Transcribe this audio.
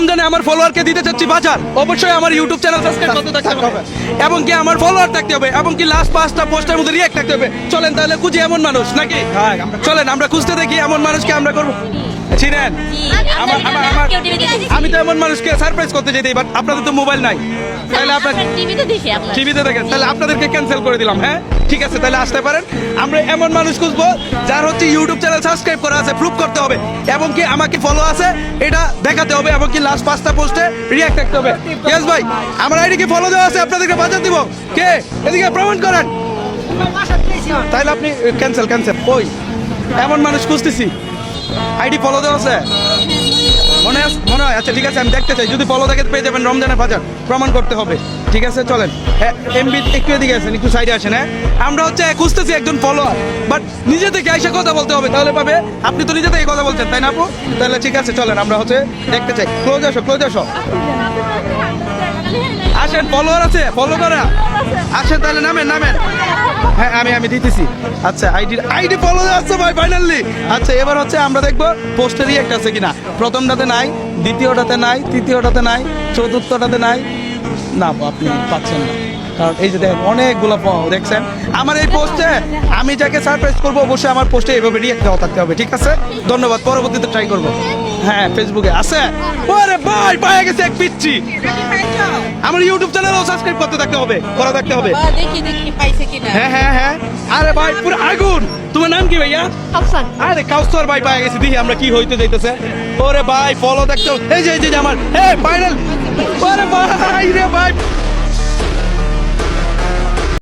রমজানে আমার ফলোয়ারকে দিতে চাচ্ছি বাজার, অবশ্যই আমার ইউটিউব চ্যানেল সাবস্ক্রাইব করতে থাকতে হবে এবং কি আমার ফলোয়ার থাকতে হবে এবং কি লাস্ট 5টা পোস্টের মধ্যে রিঅ্যাক্ট থাকতে হবে। চলেন তাহলে খুঁজি এমন মানুষ নাকি, চলেন আমরা খুঁজতে দেখি এমন মানুষকে আমরা করবো। চিনেন আমি তো এমন মানুষকে সারপ্রাইজ করতে যেতে, বাট আপনাদের তো মোবাইল নাই, তাহলে আপনার টিভিতে দেখেন, তাহলে আপনাদেরকে ক্যান্সেল করে দিলাম। হ্যাঁ ঠিক আছে, তাহলে আসতে পারেন। আমরা এমন মানুষ খুঁজবো যার হচ্ছে ইউটিউব চ্যানেল সাবস্ক্রাইব করা আছে, প্রুফ করতে হবে এবং কি আমাকে ফলো আছে এটা দেখাতে হবে এবং কি লাস্ট 5টা পোস্টে রিঅ্যাক্ট থাকতে হবে। ইয়েস ভাই, আমার আইডিকে ফলো দেওয়া আছে, আপনাদেরকে বাজার দিব। কে এদিকে প্রমাণ করেন, তাহলে আপনি ক্যান্সেল ক্যান্সেল। ওই এমন মানুষ খুঁজতেছি, আইডি ফলো দেওয়া আছে মনে হয়। আচ্ছা ঠিক আছে, আমি দেখতে চাই, যদি ফলো দেখে পেয়ে যাবেন রমজানের বাজার, প্রমাণ করতে হবে। ঠিক আছে চলেন, এমবি একটু এদিকে আসেন, একটু সাইডে আসেন। হ্যাঁ আমরা হচ্ছে খুঁজতেছি একজন ফলোয়ার, বাট নিজে থেকে এসে কথা বলতে হবে, তাহলে পাবে। আপনি তো নিজে থেকে কথা বলছেন তাই না আপু? তাহলে ঠিক আছে চলেন, আমরা হচ্ছে দেখতে চাই। ক্লোজ আসো ক্লোজ আসো, আসেন, ফলোয়ার আছে ফলো করা, আসেন তাহলে নামেন নামেন। হ্যাঁ আমি দিতেছি। আচ্ছা আইডি ফলো আসছে ভাই ফাইনালি। আচ্ছা এবার হচ্ছে আমরা দেখবো পোস্টে রিঅ্যাক্ট আছে কিনা। প্রথমটাতে নাই, দ্বিতীয়টাতে নাই, তৃতীয়টাতে নাই, চতুর্থটাতে নাই। না আপনি পাচ্ছেন না, কারণ এই যে দেখেন অনেকগুলো দেখছেন আমার এই পোস্টে। আমি যাকে সারপ্রাইজ করবো অবশ্যই আমার পোস্টে এইভাবে রিঅ্যাক্ট দেওয়া থাকতে হবে। ঠিক আছে ধন্যবাদ, পরবর্তীতে ট্রাই করবো। হ্যাঁ ফেসবুকে আছে। ওরে ভাই পায়ে গেছে এক পিচ্ছি। আমার ইউটিউব চ্যানেলও সাবস্ক্রাইব করতে থাকতে হবে, করা থাকতে হবে। দেখি পাইছে কিনা। হ্যাঁ আরে ভাই পুরো আগুন। তোমার নাম কি ভাইয়া? কাউসার। আরে কাউসার ভাই পায়ে গেছে, দেখি আমরা কি হইতে যাইতেছে। ওরে ভাই ফলো দেখতে, এই যে আমার ফাইনাল। ওরে ভাই রে ভাই